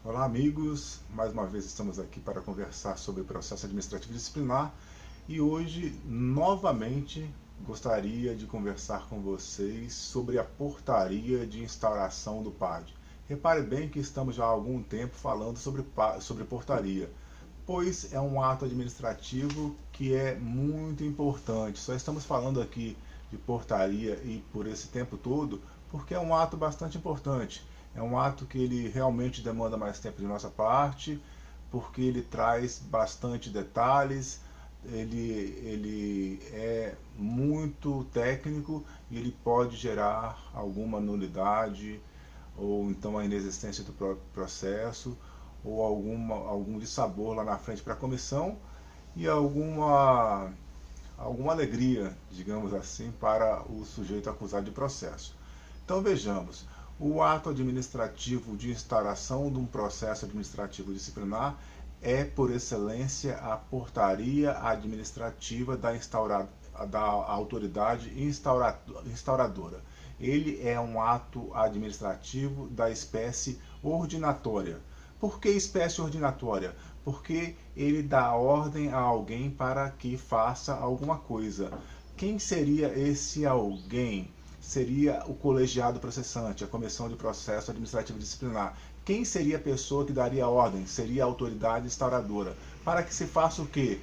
Olá, amigos. Mais uma vez estamos aqui para conversar sobre o processo administrativo disciplinar e hoje, novamente, gostaria de conversar com vocês sobre a portaria de instauração do PAD. Repare bem que estamos já há algum tempo falando sobre portaria, pois é um ato administrativo que é muito importante. Só estamos falando aqui de portaria e por esse tempo todo porque é um ato bastante importante. É um ato que ele realmente demanda mais tempo de nossa parte, porque ele traz bastante detalhes, ele é muito técnico e ele pode gerar alguma nulidade ou então a inexistência do processo ou algum dissabor lá na frente para a comissão e alguma alegria, digamos assim, para o sujeito acusado de processo. Então vejamos, o ato administrativo de instauração de um processo administrativo disciplinar é, por excelência, a portaria administrativa da autoridade instauradora. Ele é um ato administrativo da espécie ordinatória. Por que espécie ordinatória? Porque ele dá ordem a alguém para que faça alguma coisa. Quem seria esse alguém? Seria o colegiado processante, a comissão de processo administrativo disciplinar. Quem seria a pessoa que daria ordem? Seria a autoridade instauradora. Para que se faça o quê?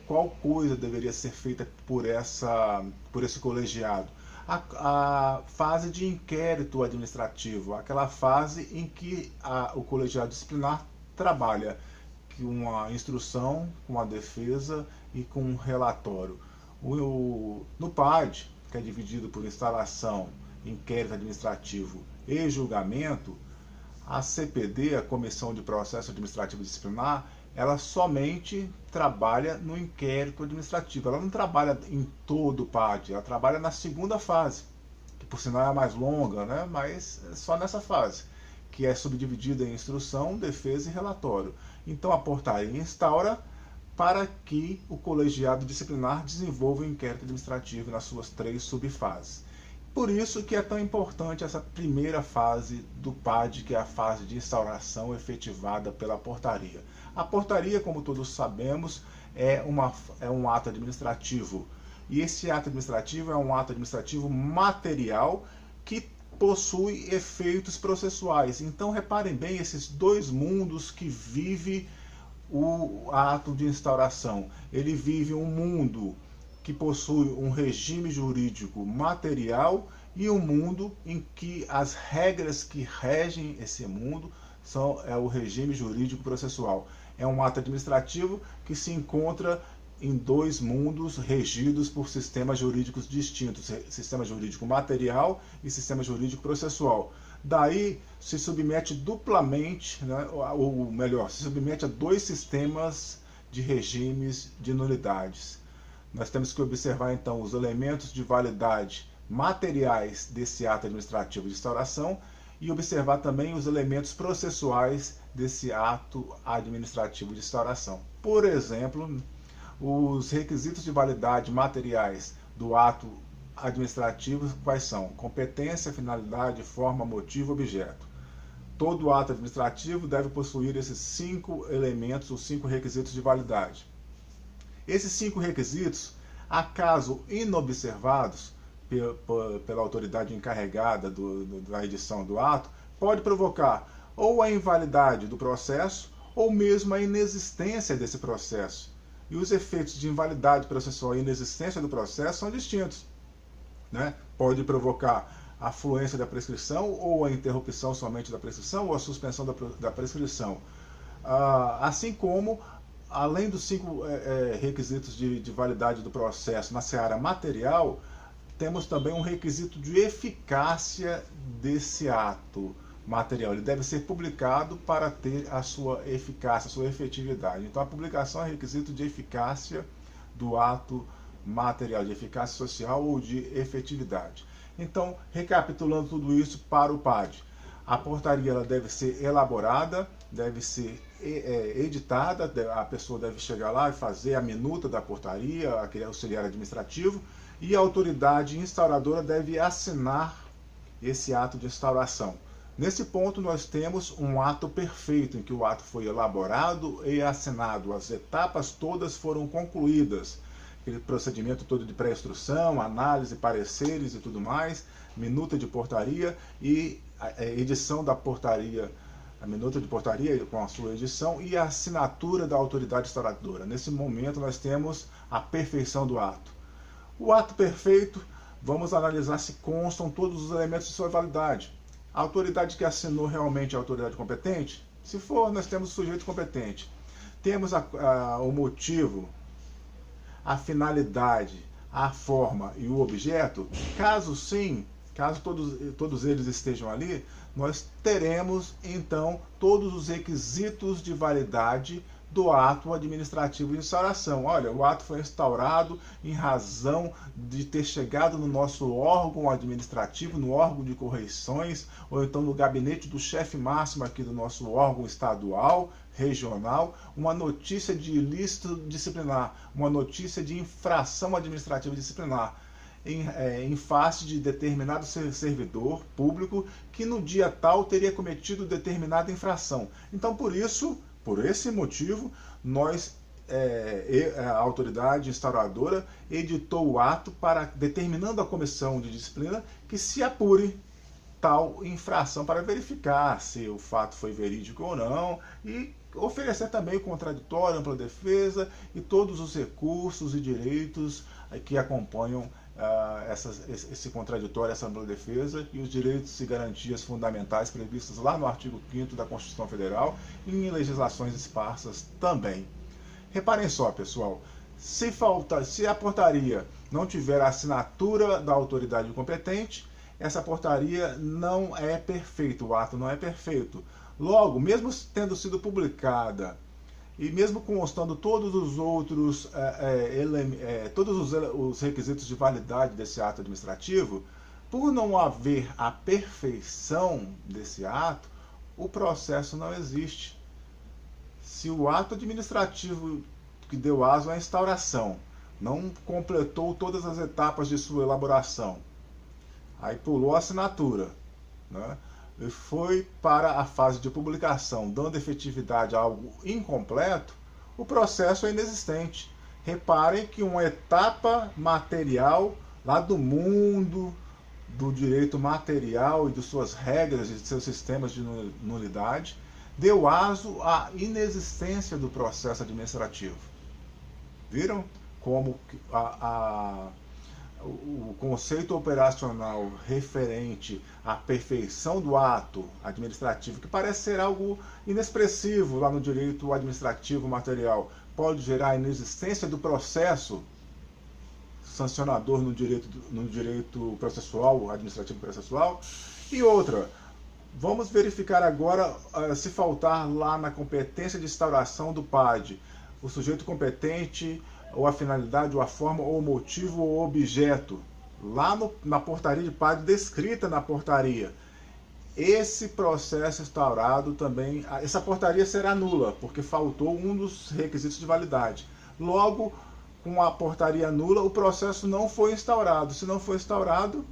Qual coisa deveria ser feita por esse colegiado? A fase de inquérito administrativo, aquela fase em que o colegiado disciplinar trabalha com uma instrução, com a defesa e com um relatório. No PAD, que é dividido por instalação, inquérito administrativo e julgamento, a CPD, a Comissão de Processo Administrativo Disciplinar, ela somente trabalha no inquérito administrativo. Ela não trabalha em todo o PAD, ela trabalha na segunda fase, que por sinal é a mais longa, né? Mas é só nessa fase, que é subdividida em instrução, defesa e relatório. Então a portaria instaura para que o colegiado disciplinar desenvolva o inquérito administrativo nas suas 3 subfases. Por isso que é tão importante essa primeira fase do PAD, que é a fase de instauração efetivada pela portaria. A portaria, como todos sabemos, é um ato administrativo. E esse ato administrativo é um ato administrativo material que possui efeitos processuais. Então reparem bem esses dois mundos que vive o ato de instauração. Ele vive um mundo que possui um regime jurídico material e um mundo em que as regras que regem esse mundo é o regime jurídico processual. É um ato administrativo que se encontra em dois mundos regidos por sistemas jurídicos distintos, sistema jurídico material e sistema jurídico processual. Daí se submete duplamente, né, ou melhor, se submete a 2 sistemas de regimes de nulidades. Nós temos que observar então os elementos de validade materiais desse ato administrativo de instauração e observar também os elementos processuais desse ato administrativo de instauração. Por exemplo, os requisitos de validade materiais do ato administrativo quais são? Competência, finalidade, forma, motivo, objeto. Todo ato administrativo deve possuir esses 5 elementos, os 5 requisitos de validade. Esses 5 requisitos, acaso inobservados pela autoridade encarregada da edição do ato, pode provocar ou a invalidade do processo ou mesmo a inexistência desse processo. E os efeitos de invalidade processual e inexistência do processo são distintos. Né? Pode provocar a fluência da prescrição ou a interrupção somente da prescrição ou a suspensão da prescrição. Assim como, além dos 5 requisitos de validade do processo na seara material, temos também um requisito de eficácia desse ato material. Ele deve ser publicado para ter a sua eficácia, a sua efetividade. Então a publicação é requisito de eficácia do ato material, de eficácia social ou de efetividade. Então, recapitulando tudo isso para o PAD, a portaria ela deve ser elaborada, deve ser editada, a pessoa deve chegar lá e fazer a minuta da portaria, aquele auxiliar administrativo, e a autoridade instauradora deve assinar esse ato de instauração. Nesse ponto, nós temos um ato perfeito, em que o ato foi elaborado e assinado. As etapas todas foram concluídas. Aquele procedimento todo de pré-instrução, análise, pareceres e tudo mais, minuta de portaria e a edição da portaria, a minuta de portaria com a sua edição e a assinatura da autoridade instauradora. Nesse momento, nós temos a perfeição do ato. O ato perfeito, vamos analisar se constam todos os elementos de sua validade. A autoridade que assinou realmente é a autoridade competente? Se for, nós temos o sujeito competente. Temos o motivo, a finalidade, a forma e o objeto? Caso sim, caso todos eles estejam ali, nós teremos então todos os requisitos de validade do ato administrativo de instauração. Olha, o ato foi instaurado em razão de ter chegado no nosso órgão administrativo, no órgão de correições, ou então no gabinete do chefe máximo aqui do nosso órgão estadual, regional, uma notícia de ilícito disciplinar, uma notícia de infração administrativa disciplinar, em face de determinado servidor público que no dia tal teria cometido determinada infração. Então, por esse motivo, a autoridade instauradora editou o ato determinando à comissão de disciplina que se apure tal infração para verificar se o fato foi verídico ou não e oferecer também o contraditório, ampla defesa e todos os recursos e direitos que acompanham esse contraditório, essa ampla defesa e os direitos e garantias fundamentais previstos lá no artigo 5º da Constituição Federal e em legislações esparsas também. Reparem só, pessoal, se a portaria não tiver a assinatura da autoridade competente, essa portaria não é perfeita, o ato não é perfeito. Logo, mesmo tendo sido publicada e mesmo constando todos os outros os requisitos de validade desse ato administrativo, por não haver a perfeição desse ato, o processo não existe. Se o ato administrativo que deu aso à instauração não completou todas as etapas de sua elaboração, aí pulou a assinatura, né? E foi para a fase de publicação, dando efetividade a algo incompleto, o processo é inexistente. Reparem que uma etapa material lá do mundo do direito material e de suas regras e de seus sistemas de nulidade deu aso à inexistência do processo administrativo. Viram como o conceito operacional referente à perfeição do ato administrativo, que parece ser algo inexpressivo lá no direito administrativo material, pode gerar a inexistência do processo sancionador no direito processual, administrativo processual? E outra, vamos verificar agora se faltar lá na competência de instauração do PAD, o sujeito competente, ou a finalidade, ou a forma, ou o motivo, ou o objeto, lá na portaria de PAD, descrita na portaria. Esse processo instaurado também, essa portaria será nula, porque faltou um dos requisitos de validade. Logo, com a portaria nula, o processo não foi instaurado. Se não foi instaurado,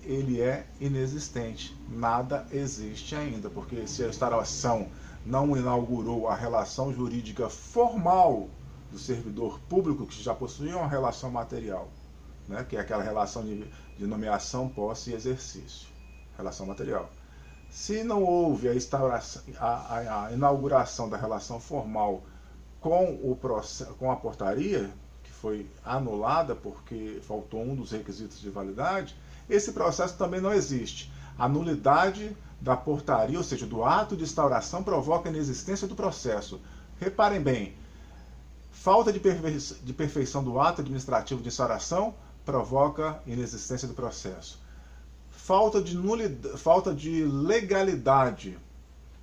ele é inexistente. Nada existe ainda, porque se a instauração não inaugurou a relação jurídica formal do servidor público, que já possuía uma relação material, né, que é aquela relação de nomeação, posse e exercício, relação material. Se não houve a inauguração da relação formal com a portaria, que foi anulada porque faltou um dos requisitos de validade, esse processo também não existe. A nulidade da portaria, ou seja, do ato de instauração, provoca a inexistência do processo. Reparem bem, falta de perfeição do ato administrativo de instauração provoca inexistência do processo. Falta de legalidade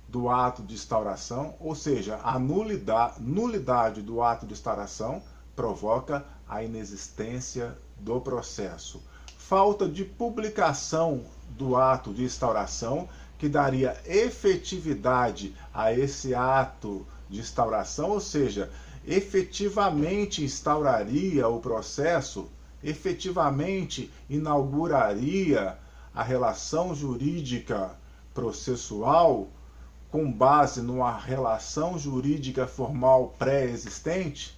do ato de instauração, ou seja, a nulidade do ato de instauração provoca a inexistência do processo. Falta de publicação do ato de instauração, que daria efetividade a esse ato de instauração, ou seja, efetivamente instauraria o processo, efetivamente inauguraria a relação jurídica processual com base numa relação jurídica formal pré-existente,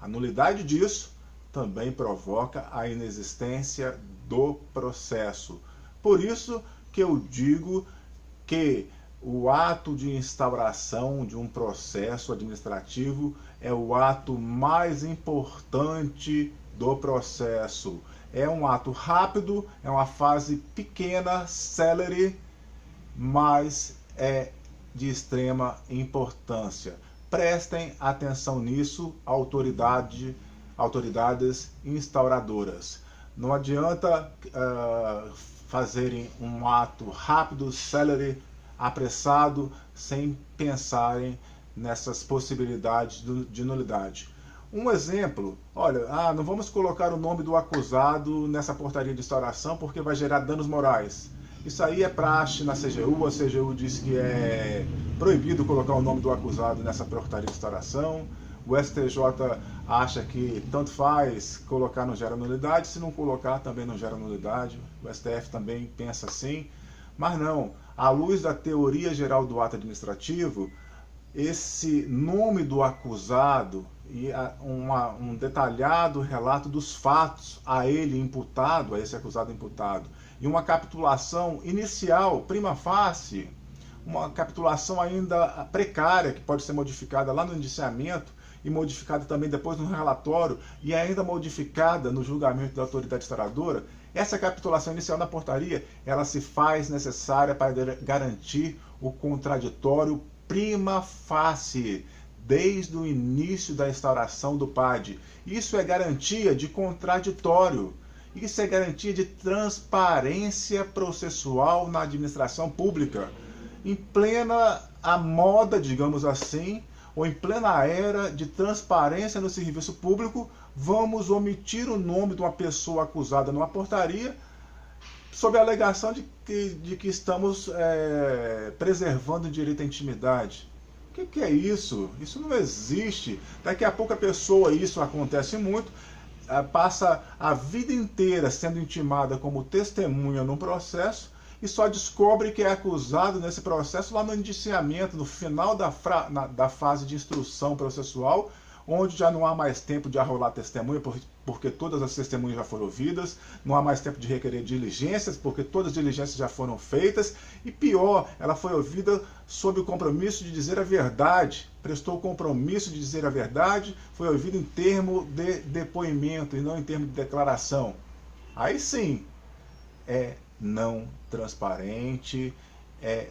a nulidade disso também provoca a inexistência do processo. Por isso que eu digo que o ato de instauração de um processo administrativo é o ato mais importante do processo. É um ato rápido, é uma fase pequena, célere, mas é de extrema importância. Prestem atenção nisso, autoridades instauradoras. Não adianta fazerem um ato rápido, célere, apressado, sem pensarem nessas possibilidades de nulidade. Um exemplo, olha, não vamos colocar o nome do acusado nessa portaria de instauração porque vai gerar danos morais. Isso aí é praxe na CGU, a CGU diz que é proibido colocar o nome do acusado nessa portaria de instauração. O STJ acha que tanto faz colocar não gera nulidade, se não colocar também não gera nulidade. O STF também pensa assim, mas não. À luz da teoria geral do ato administrativo, esse nome do acusado e um detalhado relato dos fatos a ele imputado, a esse acusado imputado, e uma capitulação inicial, prima facie, uma capitulação ainda precária, que pode ser modificada lá no indiciamento e modificada também depois no relatório e ainda modificada no julgamento da autoridade instauradora. Essa capitulação inicial na portaria, ela se faz necessária para garantir o contraditório prima facie, desde o início da instauração do PAD. Isso é garantia de contraditório. Isso é garantia de transparência processual na administração pública. Em plena a moda, digamos assim, ou em plena era de transparência no serviço público, vamos omitir o nome de uma pessoa acusada numa portaria sob a alegação de que estamos preservando o direito à intimidade. O que é isso? Isso não existe. Daqui a pouco a pessoa, isso acontece muito, passa a vida inteira sendo intimada como testemunha num processo e só descobre que é acusado nesse processo lá no indiciamento, no final da fase de instrução processual, onde já não há mais tempo de arrolar testemunha, porque todas as testemunhas já foram ouvidas, não há mais tempo de requerer diligências, porque todas as diligências já foram feitas, e pior, ela foi ouvida sob o compromisso de dizer a verdade, prestou o compromisso de dizer a verdade, foi ouvida em termo de depoimento e não em termo de declaração. Aí sim, é não transparente, é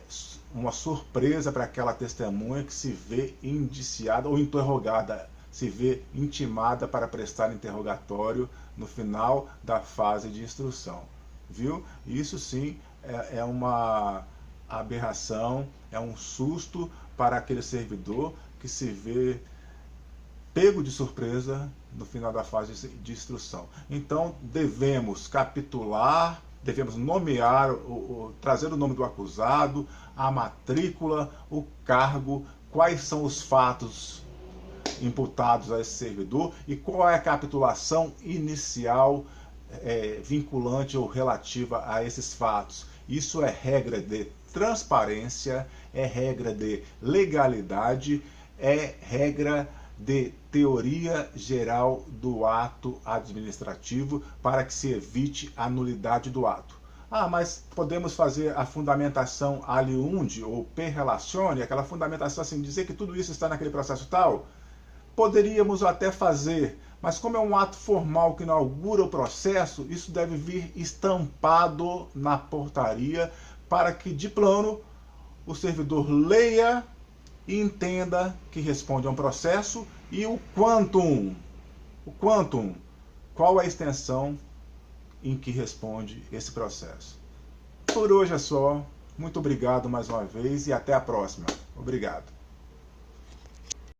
uma surpresa para aquela testemunha que se vê indiciada ou interrogada, se vê intimada para prestar interrogatório no final da fase de instrução. Viu? Isso sim é uma aberração, é um susto para aquele servidor que se vê pego de surpresa no final da fase de instrução. Então devemos capitular, devemos nomear, trazer o nome do acusado, a matrícula, o cargo, quais são os fatos imputados a esse servidor e qual é a capitulação inicial vinculante ou relativa a esses fatos. Isso é regra de transparência, é regra de legalidade, é regra de teoria geral do ato administrativo para que se evite a nulidade do ato. Mas podemos fazer a fundamentação aliunde ou per relatione, aquela fundamentação assim, dizer que tudo isso está naquele processo tal? Poderíamos até fazer, mas como é um ato formal que inaugura o processo, isso deve vir estampado na portaria para que, de plano, o servidor leia e entenda que responde a um processo e o quantum, qual a extensão em que responde esse processo. Por hoje é só. Muito obrigado mais uma vez e até a próxima. Obrigado.